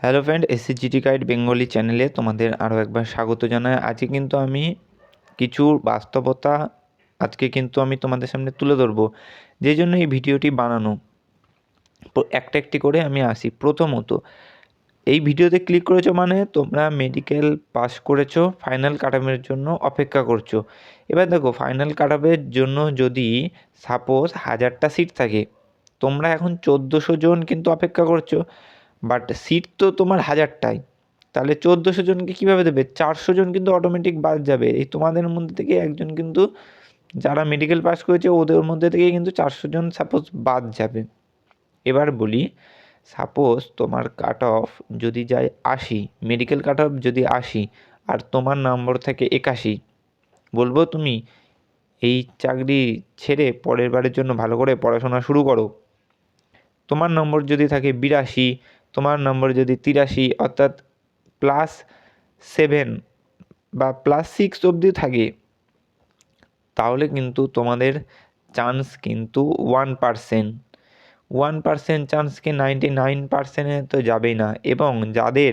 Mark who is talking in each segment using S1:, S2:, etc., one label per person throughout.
S1: Hello friend, এসএসজিটি guide Bengali চ্যানেলে তোমাদের আরও একবার স্বাগত জানাই। আজকে কিন্তু আমি কিছু বাস্তবতা আমি তোমাদের সামনে তুলে ধরবো, যেই জন্য এই ভিডিওটি বানানো। একটা একটি করে আমি আসি। প্রথমত, এই ভিডিওতে ক্লিক করেছো মানে তোমরা মেডিকেল পাস করেছো, ফাইনাল কাটআপের জন্য অপেক্ষা করছো। এবার দেখো, ফাইনাল কাটআপের জন্য যদি সাপোজ 1000টা সিট থাকে, তোমরা এখন 1400 জন কিন্তু অপেক্ষা করছো, বাট সিট তো তোমার 1000টাই। তাহলে 1400 জনকে কীভাবে দেবে? 400 জন কিন্তু অটোমেটিক বাদ যাবে। এই তোমাদের মধ্যে থেকে একজন কিন্তু, যারা মেডিকেল পাস করেছে ওদের মধ্যে থেকে কিন্তু 400 জন সাপোজ বাদ যাবে। এবার বলি, সাপোজ তোমার কাট অফ যদি যায় 80, মেডিকেল কাট অফ যদি 80 আর তোমার নম্বর থাকে 81, বলবো তুমি এই চাকরি ছেড়ে পরের বারের জন্য ভালো করে পড়াশোনা শুরু করো। তোমার নম্বর যদি থাকে 82, তোমার নম্বর যদি 83, অর্থাৎ +7 বা +6 অবধি থাকে, তাহলে কিন্তু তোমাদের চান্স কিন্তু 1% চান্সকে 99%-এ তো যাবেই না। এবং যাদের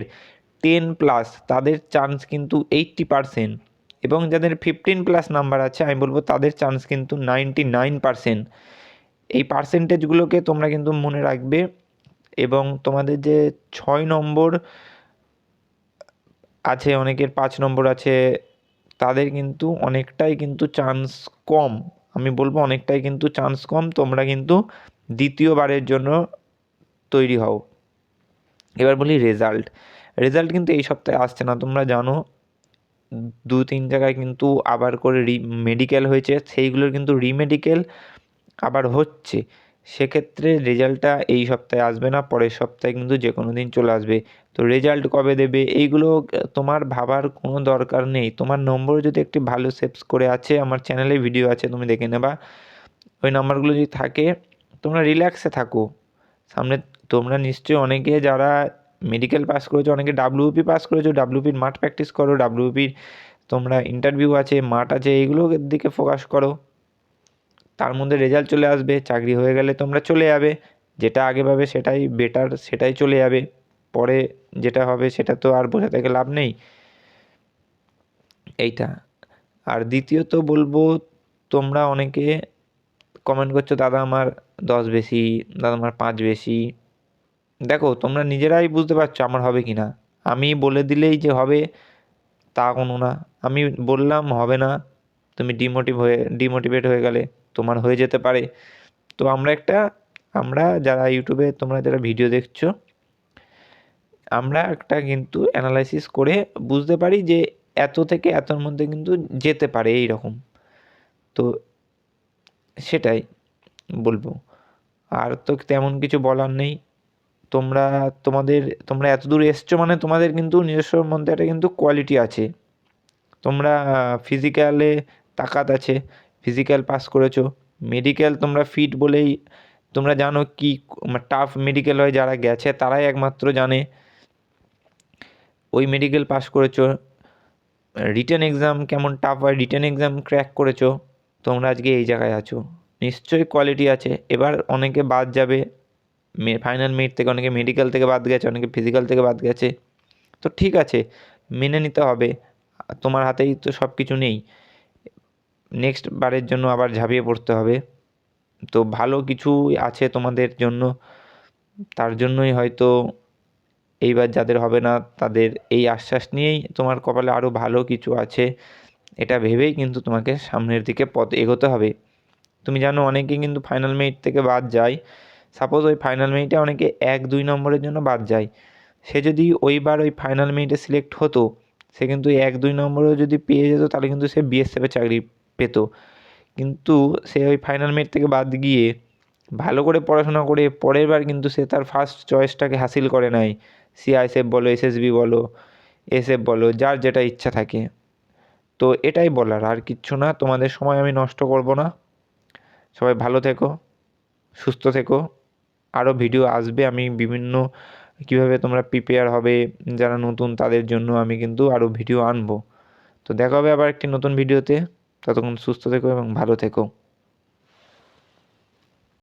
S1: 10+ তাদের চান্স কিন্তু 80%, এবং যাদের 15+ নাম্বার আছে আমি বলবো তাদের চান্স কিন্তু 99%। এই পার্সেন্টেজগুলোকে তোমরা কিন্তু মনে রাখবে। এবং তোমাদের যে 6 নম্বর আছে, অনেকের 5 নম্বর আছে, তাদের কিন্তু অনেকটাই কিন্তু চান্স কম। আমি বলবো অনেকটাই কিন্তু চান্স কম। তোমরা কিন্তু দ্বিতীয়বারের জন্য তৈরি হও। এবার বলি রেজাল্ট কিন্তু এই সপ্তাহে আসছে না, তোমরা জানো। 2-3 জায়গায় কিন্তু আবার করে মেডিকেল হয়েছে, সেইগুলোর কিন্তু রিমেডিকেল আবার হচ্ছে। সেক্ষেত্রে রেজাল্টটা এই সপ্তাহে আসবে না, পরের সপ্তাহে কিন্তু যে কোনো দিন চলে আসবে। তো রেজাল্ট কবে দেবে এইগুলো তোমার ভাবার কোনো দরকার নেই। তোমার নম্বর যদি একটি ভালো সেভস করে আছে, আমার চ্যানেলে ভিডিও আছে, তুমি দেখে নেবা। ওই নাম্বারগুলো যদি থাকে, তোমরা রিল্যাক্সে থাকো। সামনে তোমরা নিশ্চয়ই অনেকে যারা মেডিকেল পাস করেছো, অনেকে ডাব্লিউপি পাস করেছো, ডাব্লিউপির মাঠ প্র্যাকটিস করো, ডাব্লিউপির তোমরা ইন্টারভিউ আছে, মাঠ আছে, এইগুলোর দিকে ফোকাস করো। তার মধ্যে রেজাল্ট চলে আসবে, চাকরি হয়ে গেলে তোমরা চলে যাবে। যেটা আগে পাবে সেটাই বেটার, সেটাই চলে যাবে। পরে যেটা হবে সেটা তো আর বোঝা থেকে লাভ নেই। এইটা। আর দ্বিতীয়ত বলবো, তোমরা অনেকে কমেন্ট করছো দাদা আমার 10 বেশি, দাদা আমার 5 বেশি। দেখো, তোমরা নিজেরাই বুঝতে পারছো আমার হবে কি না। আমি বলে দিলেই যে হবে তা কোনো না। আমি বললাম হবে না, তুমি ডিমোটিভেট হয়ে গেলে, তোমার হয়ে যেতে পারে। তো আমরা যারা ইউটিউবে তোমরা যারা ভিডিও দেখছো, আমরা একটা কিন্তু অ্যানালাইসিস করে বুঝতে পারি যে এত থেকে এতর মধ্যে কিন্তু যেতে পারে এই রকম। তো সেটাই বলবো। আর তো তেমন কিছু বলার নেই। তোমরা এত দূর এসছো মানে তোমাদের কিন্তু নিজস্ব মধ্যে একটা কিন্তু কোয়ালিটি আছে। তোমরা ফিজিক্যালে তাকাত আছে, ফিজিক্যাল পাস করেছো। মেডিকেল তোমরা ফিট বলেই তোমরা জানো কি টাফ মেডিকেল হয়, যারা গেছে তারাই একমাত্র জানে। ওই মেডিকেল পাস করেছো। রিটেন এক্সাম কেমন টাফ হয়, রিটেন এক্সাম ক্র্যাক করেছো, তোমরা আজকে এই জায়গায় আছো। নিশ্চয়ই কোয়ালিটি আছে। এবার অনেকে বাদ যাবে ফাইনাল মিড থেকে, অনেকে মেডিকেল থেকে বাদ গেছে, অনেকে ফিজিক্যাল থেকে বাদ গেছে। তো ঠিক আছে, মেনে নিতে হবে। তোমার হাতেই তো সব কিছু নেই। নেক্সট বারের জন্য আবার ঝাঁপিয়ে পড়তে হবে। তো ভালো কিছু আছে তোমাদের জন্য। তার জন্যই হয়তো এইবার যাদের হবে না তাদের এই আশ্বাস নিয়েই তোমার কপালে আরও ভালো কিছু আছে, এটা ভেবেই কিন্তু তোমাকে সামনের দিকে পথ এগোতে হবে। তুমি জানো অনেকে কিন্তু ফাইনাল মেরিট থেকে বাদ যায়। সাপোজ ওই ফাইনাল মেরিটে অনেকে 1-2 নম্বরের জন্য বাদ যায়। সে যদি ওইবার ওই ফাইনাল মেরিটে সিলেক্ট হতো, সে কিন্তু 1-2 নম্বরও যদি পেয়ে যেত, তাহলে কিন্তু সে বিএসএফে চাকরি পেত। কিন্তু সে ওই ফাইনাল মেরিট থেকে বাদ গিয়ে ভালো করে পড়াশোনা করে পরের বার কিন্তু সে তার ফার্স্ট চয়েসটাকে হাসিল করে নেয়। সিআইএসএফ বলো, এসএসবি বলো, এসএফ বলো, যার যেটা ইচ্ছা থাকে। তো এটাই বলার, আর কিচ্ছু না। তোমাদের সময় আমি নষ্ট করব না। সবাই ভালো থেকো, সুস্থ থেকো। আরও ভিডিও আসবে, আমি বিভিন্ন কীভাবে তোমরা প্রিপেয়ার হবে যারা নতুন, তাদের জন্য আমি কিন্তু আরও ভিডিও আনবো। তো দেখা হবে আবার একটি নতুন ভিডিওতে। ততক্ষণ সুস্থ থেকো এবং ভালো থেকো।